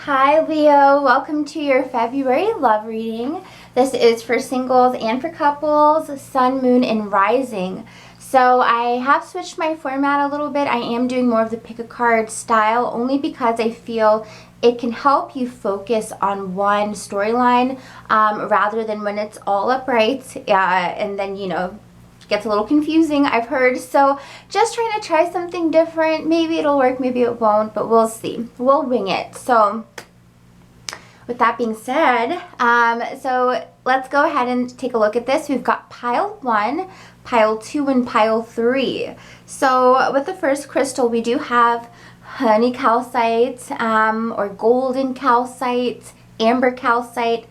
Hi Leo, welcome to your February love reading. This is for singles and for couples, sun, moon, and rising. So I have switched my format a little bit. I am doing more of the pick a card style only because I feel it can help you focus on one storyline rather than when it's all upright and then, gets a little confusing, I've heard. So just trying to try something different. Maybe it'll work, maybe it won't, but we'll see. We'll wing it. So with that being said, so let's go ahead and take a look at this. We've got pile 1, pile 2, and pile 3. So with the first crystal, we do have honey calcite or golden calcite, amber calcite.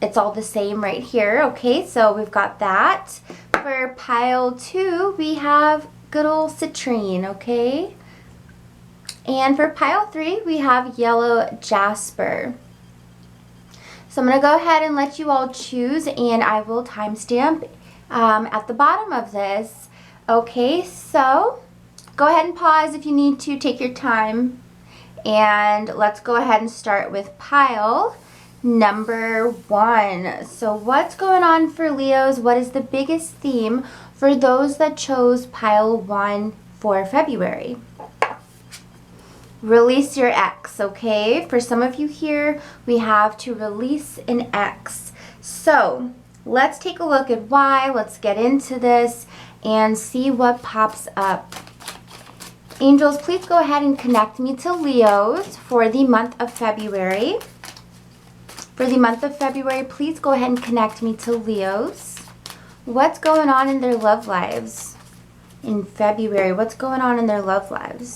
It's all the same right here. Okay, so we've got that. For pile 2, we have good old citrine, okay? And for pile 3, we have yellow jasper. So I'm going to go ahead and let you all choose, and I will timestamp at the bottom of this. Okay, so go ahead and pause if you need to. Take your time. And let's go ahead and start with pile number 1. So what's going on for Leos? What is the biggest theme for those that chose pile 1 for February? Release your ex, okay? For some of you here, we have to release an ex. So let's take a look at why. Let's get into this and see what pops up. Angels, please go ahead and connect me to Leos for the month of February. For the month of February, please go ahead and connect me to Leos. What's going on in their love lives in February? What's going on in their love lives?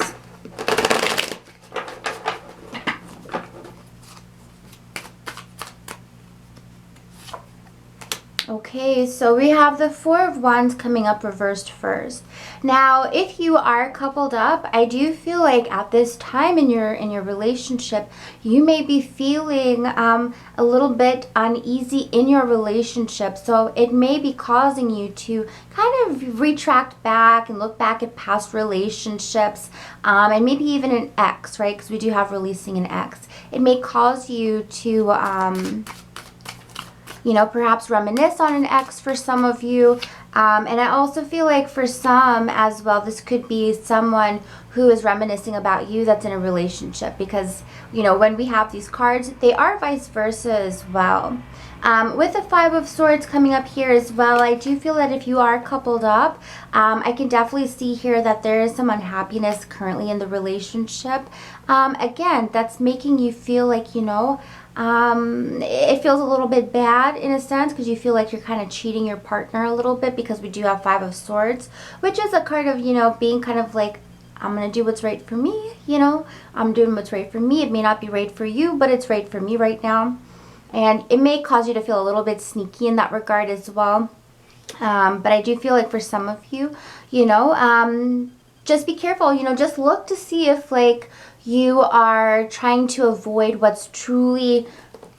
Okay, so we have the Four of Wands coming up reversed first. Now, if you are coupled up, I do feel like at this time in your relationship, you may be feeling a little bit uneasy in your relationship. So it may be causing you to kind of retract back and look back at past relationships and maybe even an ex, right? Because we do have releasing an ex. It may cause you to perhaps reminisce on an ex for some of you. And I also feel like for some as well, this could be someone who is reminiscing about you that's in a relationship because, when we have these cards, they are vice versa as well. With the Five of Swords coming up here as well, I do feel that if you are coupled up, I can definitely see here that there is some unhappiness currently in the relationship. Again, that's making you feel like, it feels a little bit bad in a sense because you feel like you're kind of cheating your partner a little bit because we do have Five of Swords, which is a card of, being kind of like, I'm going to do what's right for me, I'm doing what's right for me. It may not be right for you, but it's right for me right now. And it may cause you to feel a little bit sneaky in that regard as well. But I do feel like for some of you, just be careful, just look to see if you are trying to avoid what's truly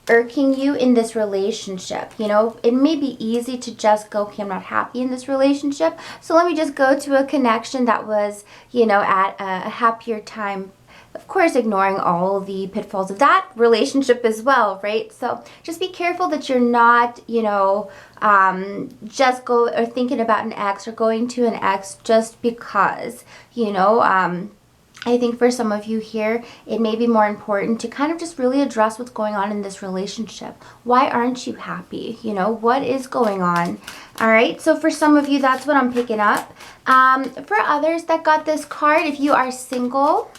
irking you in this relationship. It may be easy to just go, okay, I'm not happy in this relationship, so let me just go to a connection that was, at a happier time. Of course, ignoring all the pitfalls of that relationship as well, right? So just be careful that you're not, just or thinking about an ex or going to an ex just because, I think for some of you here, it may be more important to kind of just really address what's going on in this relationship. Why aren't you happy? What is going on? All right, so for some of you, that's what I'm picking up. For others that got this card, if you are single,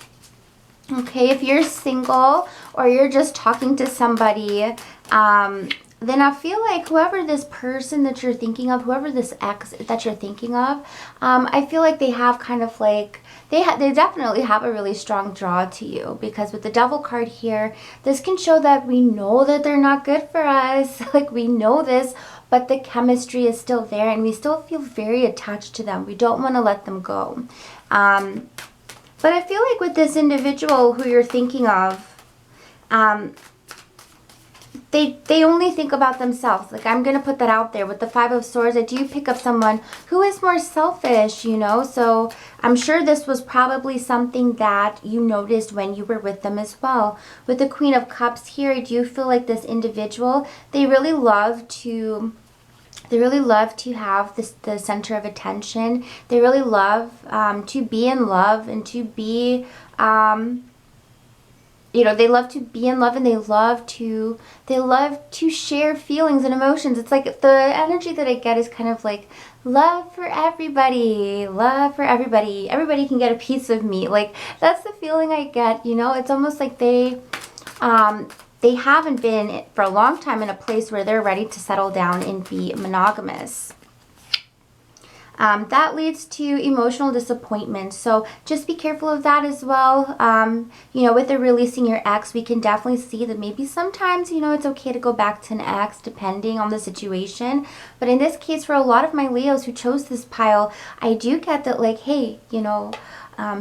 okay, if you're single or you're just talking to somebody, then I feel like whoever this person that you're thinking of, whoever this ex that you're thinking of, I feel like they have kind of like, they definitely have a really strong draw to you because with the Devil card here, this can show that we know that they're not good for us. Like we know this, but the chemistry is still there and we still feel very attached to them. We don't want to let them go. But I feel like with this individual who you're thinking of, they only think about themselves. Like, I'm going to put that out there. With the Five of Swords, I do pick up someone who is more selfish, you know. So I'm sure this was probably something that you noticed when you were with them as well. With the Queen of Cups here, I do feel like this individual, they really love to have the center of attention. They really love to be in love and to be, you know, they love to be in love, and they love to share feelings and emotions. It's like the energy that I get is kind of like love for everybody, love for everybody. Everybody can get a piece of me. Like, that's the feeling I get, you know. It's almost like they haven't been for a long time in a place where they're ready to settle down and be monogamous. That leads to emotional disappointment. So just be careful of that as well. You know, with the releasing your ex, we can definitely see that maybe sometimes, you know, it's okay to go back to an ex depending on the situation. But in this case, for a lot of my Leos who chose this pile, I do get that, like, hey, you know,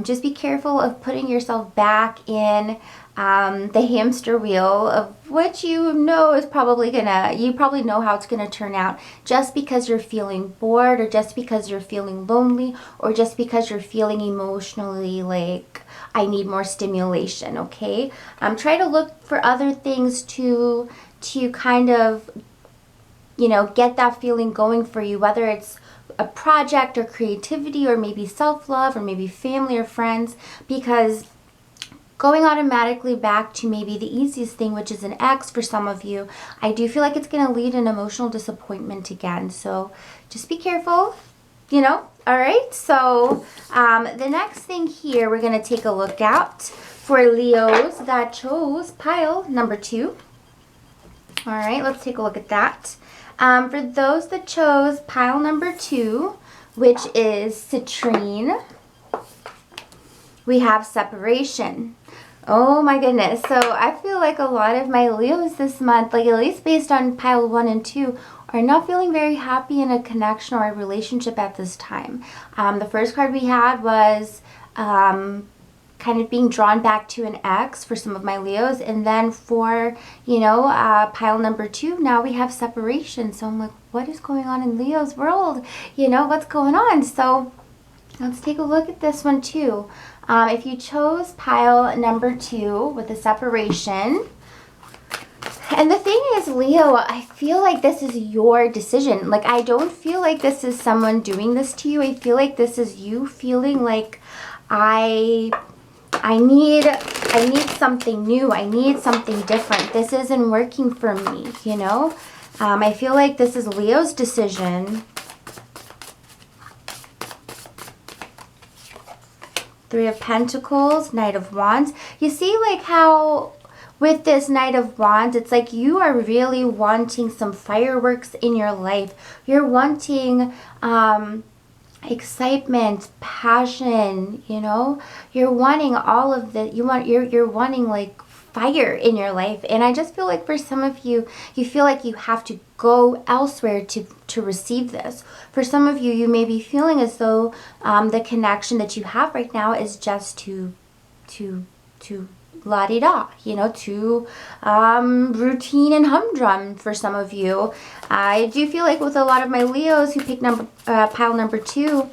just be careful of putting yourself back in the hamster wheel, of which you know is probably you probably know how it's gonna turn out, just because you're feeling bored, or just because you're feeling lonely, or just because you're feeling emotionally like, I need more stimulation, okay? Try to look for other things to kind of, you know, get that feeling going for you, whether it's a project or creativity, or maybe self-love, or maybe family or friends, because going automatically back to maybe the easiest thing, which is an ex for some of you, I do feel like it's going to lead in emotional disappointment again. So just be careful, you know. All right, so the next thing here we're going to take a look at for Leos that chose pile number 2. All right, let's take a look at that. For those that chose pile number 2, which is Citrine, we have separation. Oh my goodness. So I feel like a lot of my Leos this month, like at least based on pile 1 and 2, are not feeling very happy in a connection or a relationship at this time. The first card we had was kind of being drawn back to an ex for some of my Leos. And then for, you know, pile number 2, now we have separation. So I'm like, what is going on in Leo's world? You know, what's going on? So let's take a look at this one too. If you chose pile number 2 with the separation, and the thing is, Leo, I feel like this is your decision. Like, I don't feel like this is someone doing this to you. I feel like this is you feeling like, I need something new. I need something different. This isn't working for me, you know? I feel like this is Leo's decision. 3 of Pentacles, Knight of Wands. You see, like, how with this Knight of Wands, it's like you are really wanting some fireworks in your life. You're wanting excitement, passion, you know? You're wanting all of the, you're wanting like fire in your life. And I just feel like for some of you, you feel like you have to go elsewhere to receive this. For some of you, you may be feeling as though the connection that you have right now is just to la-di-da, you know, to routine and humdrum for some of you. I do feel like with a lot of my Leos who picked pile number 2,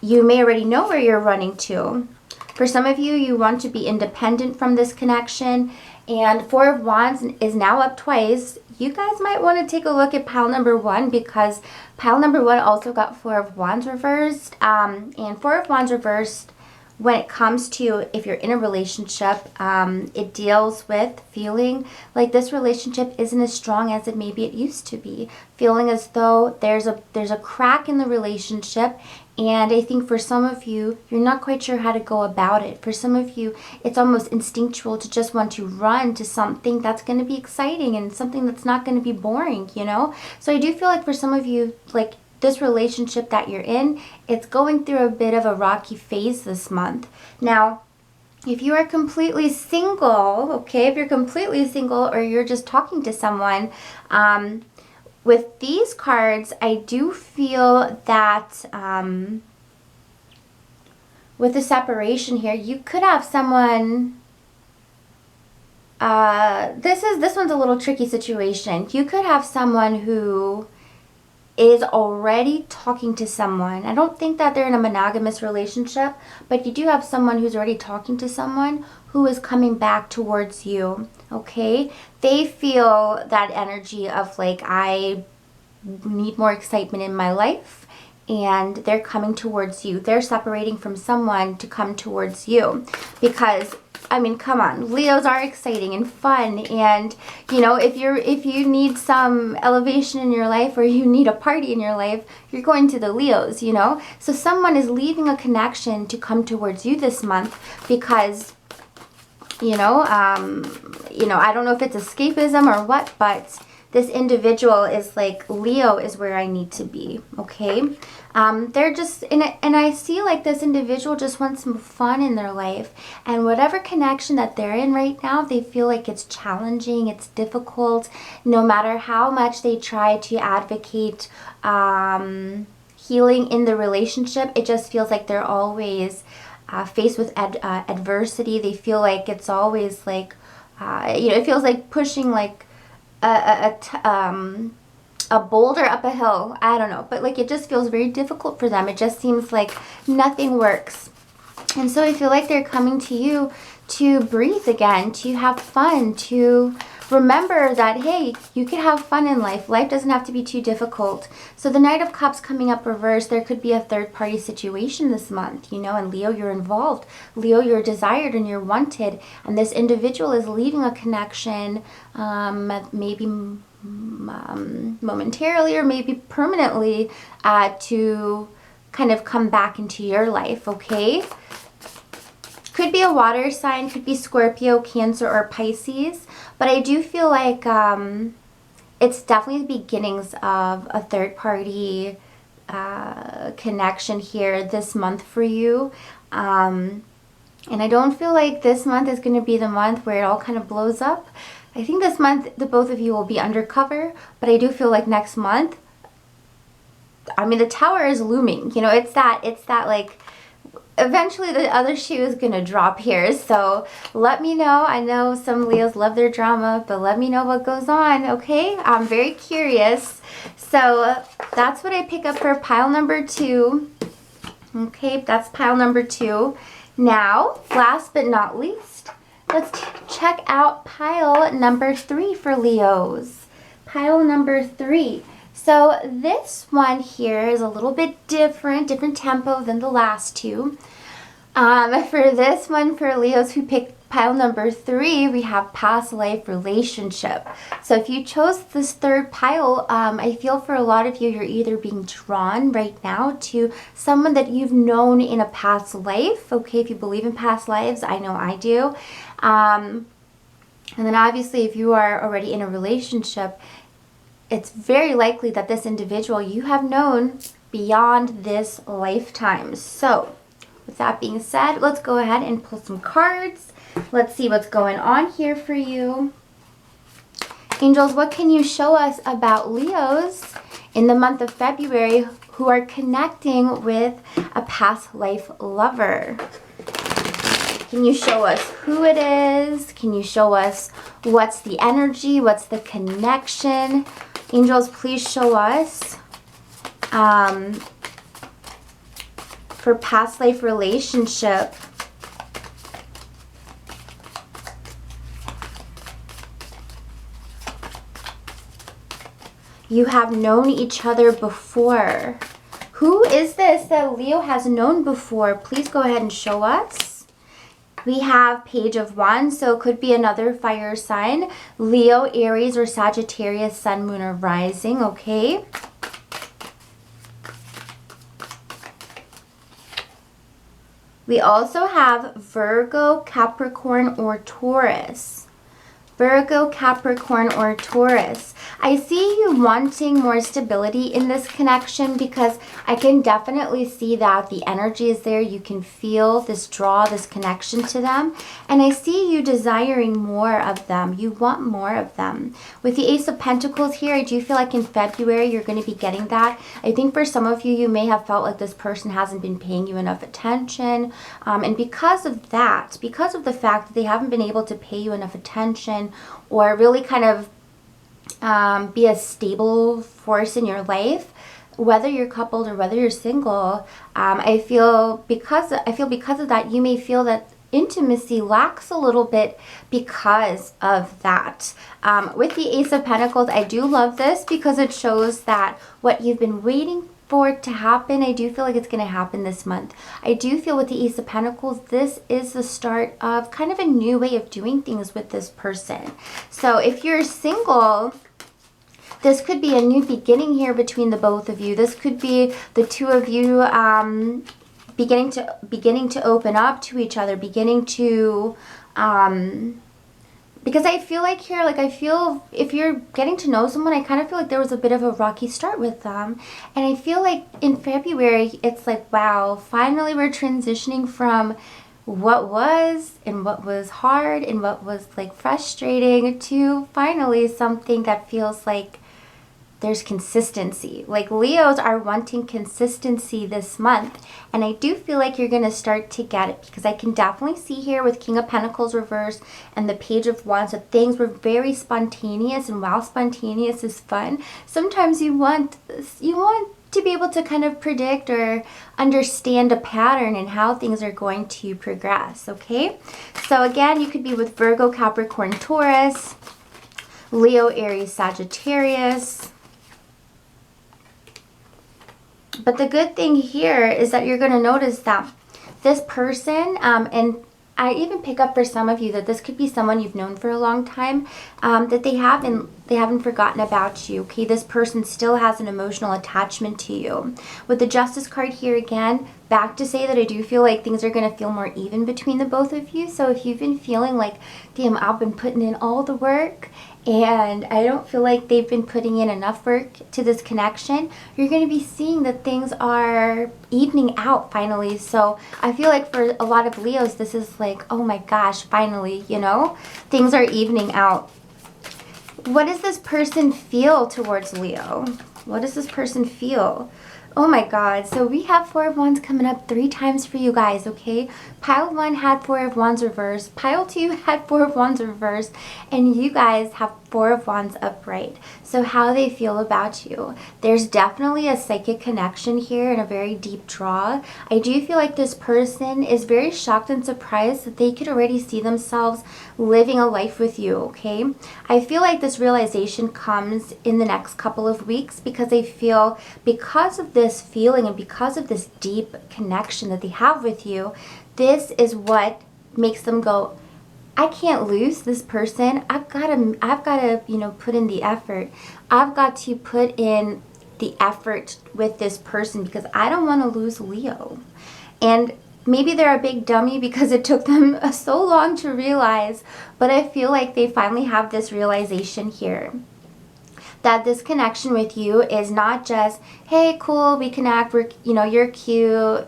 you may already know where you're running to. For some of you, you want to be independent from this connection. And 4 of Wands is now up twice. You guys might want to take a look at pile number 1, because pile number 1 also got 4 of Wands reversed. And 4 of Wands reversed, when it comes to if you're in a relationship, it deals with feeling like this relationship isn't as strong as it maybe it used to be. Feeling as though there's a crack in the relationship. And I think for some of you, you're not quite sure how to go about it. For some of you, it's almost instinctual to just want to run to something that's going to be exciting and something that's not going to be boring, you know? So I do feel like for some of you, like this relationship that you're in, it's going through a bit of a rocky phase this month. Now, if you are completely single, okay, if you're completely single or you're just talking to someone, with these cards, I do feel that with the separation here, you could have someone this one's a little tricky situation. You could have someone who is already talking to someone. I don't think that they're in a monogamous relationship, but you do have someone who's already talking to someone who is coming back towards you, okay? They feel that energy of like, I need more excitement in my life, and they're coming towards you. They're separating from someone to come towards you because, I mean, come on, Leos are exciting and fun, and you know, if you need some elevation in your life or you need a party in your life, you're going to the Leos, you know? So someone is leaving a connection to come towards you this month because, you know, I don't know if it's escapism or what, but this individual is like, Leo is where I need to be, okay? They're just, and I see like this individual just wants some fun in their life, and whatever connection that they're in right now, they feel like it's challenging, it's difficult. No matter how much they try to advocate healing in the relationship, it just feels like they're always faced with adversity. They feel like it's always like, it feels like pushing like a boulder up a hill. I don't know, but like it just feels very difficult for them. It just seems like nothing works. And so I feel like they're coming to you to breathe again, to have fun, to remember that, hey, you can have fun in life. Life doesn't have to be too difficult. So the Knight of Cups coming up reversed, there could be a third party situation this month, you know, and Leo, you're involved. Leo, you're desired and you're wanted. And this individual is leaving a connection, maybe momentarily or maybe permanently, to kind of come back into your life, okay? Could be a water sign, could be Scorpio, Cancer, or Pisces, but I do feel like it's definitely the beginnings of a third party connection here this month for you. And I don't feel like this month is going to be the month where it all kind of blows up. I think this month the both of you will be undercover, but I do feel like next month, I mean, the Tower is looming. You know, it's that like, eventually the other shoe is going to drop here. So let me know. I know some Leos love their drama, but let me know what goes on, okay? I'm very curious. So that's what I pick up for pile number 2. Okay, that's pile number 2. Now, last but not least, let's check out pile number 3 for Leos. Pile number 3. So this one here is a little bit different tempo than the last two. For this one, for Leos who picked pile number 3, we have past life relationship. So if you chose this third pile, I feel for a lot of you, you're either being drawn right now to someone that you've known in a past life. Okay, if you believe in past lives, I know I do. And then obviously if you are already in a relationship, it's very likely that this individual you have known beyond this lifetime. So with that being said, let's go ahead and pull some cards. Let's see what's going on here for you. Angels, what can you show us about Leos in the month of February who are connecting with a past life lover? Can you show us who it is? Can you show us what's the energy? What's the connection? Angels, please show us for past life relationship. You have known each other before. Who is this that Leo has known before? Please go ahead and show us. We have Page of Wands, so it could be another fire sign. Leo, Aries, or Sagittarius, Sun, Moon, or Rising, okay? We also have Virgo, Capricorn, or Taurus. Virgo, Capricorn, or Taurus. I see you wanting more stability in this connection because I can definitely see that the energy is there. You can feel this draw, this connection to them. And I see you desiring more of them. You want more of them. With the Ace of Pentacles here, I do feel like in February you're going to be getting that. I think for some of you, you may have felt like this person hasn't been paying you enough attention. And because of that, because of the fact that they haven't been able to pay you enough attention or really kind of be a stable force in your life, whether you're coupled or whether you're single, I feel because of that, you may feel that intimacy lacks a little bit because of that. With the Ace of Pentacles, I do love this because it shows that what you've been waiting for it to happen, I do feel like it's going to happen this month. I do feel with the Ace of Pentacles, this is the start of kind of a new way of doing things with this person. So if you're single, this could be a new beginning here between the both of you. This could be the two of you beginning to open up to each other, beginning to because I feel like here, like I feel if you're getting to know someone, I kind of feel like there was a bit of a rocky start with them. And I feel like in February, it's like, wow, finally we're transitioning from what was and what was hard and what was like frustrating to finally something that feels like there's consistency. Like Leos are wanting consistency this month, and I do feel like you're going to start to get it because I can definitely see here with King of Pentacles reversed and the Page of Wands that things were very spontaneous, and while spontaneous is fun, sometimes you want to be able to kind of predict or understand a pattern and how things are going to progress, okay? So again, you could be with Virgo, Capricorn, Taurus, Leo, Aries, Sagittarius. But the good thing here is that you're going to notice that this person, and I even pick up for some of you that this could be someone you've known for a long time, that they haven't forgotten about you. Okay, this person still has an emotional attachment to you. With the Justice card here again, back to say that I do feel like things are going to feel more even between the both of you. So if you've been feeling like, damn, I've been putting in all the work and I don't feel like they've been putting in enough work to this connection, you're going to be seeing that things are evening out finally. So I feel like for a lot of Leos, this is like, oh my gosh, finally, you know, things are evening out. What does this person feel towards Leo? What does this person feel? Oh my God. So we have Four of Wands coming up 3 times for you guys, okay? Pile 1 had Four of Wands reversed. Pile 2 had Four of Wands reversed. And you guys have Four of Wands upright. So how they feel about you. There's definitely a psychic connection here and a very deep draw. I do feel like this person is very shocked and surprised that they could already see themselves living a life with you, okay? I feel like this realization comes in the next couple of weeks because I feel because of this feeling and because of this deep connection that they have with you, this is what makes them go, I can't lose this person. I've got to, you know, put in the effort. I've got to put in the effort with this person because I don't want to lose Leo. And maybe they're a big dummy because it took them so long to realize, but I feel like they finally have this realization here that this connection with you is not just, hey, cool, we connect, we're, you know, you're cute,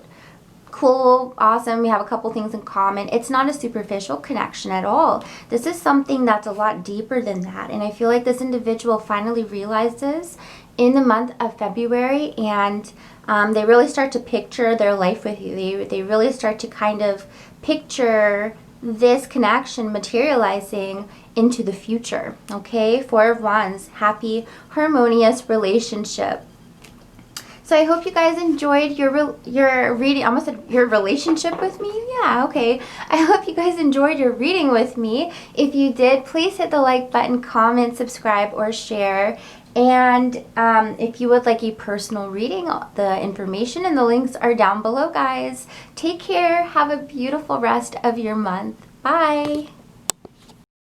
cool, awesome, we have a couple things in common. It's not a superficial connection at all. This is something that's a lot deeper than that. And I feel like this individual finally realizes in the month of February, and they really start to picture their life with you. They really start to kind of picture this connection materializing into the future, okay? Four of Wands, happy, harmonious relationship. So I hope you guys enjoyed your reading. I almost said your relationship with me. Yeah, okay. I hope you guys enjoyed your reading with me. If you did, please hit the like button, comment, subscribe, or share. And if you would like a personal reading, the information and the links are down below, guys. Take care. Have a beautiful rest of your month. Bye.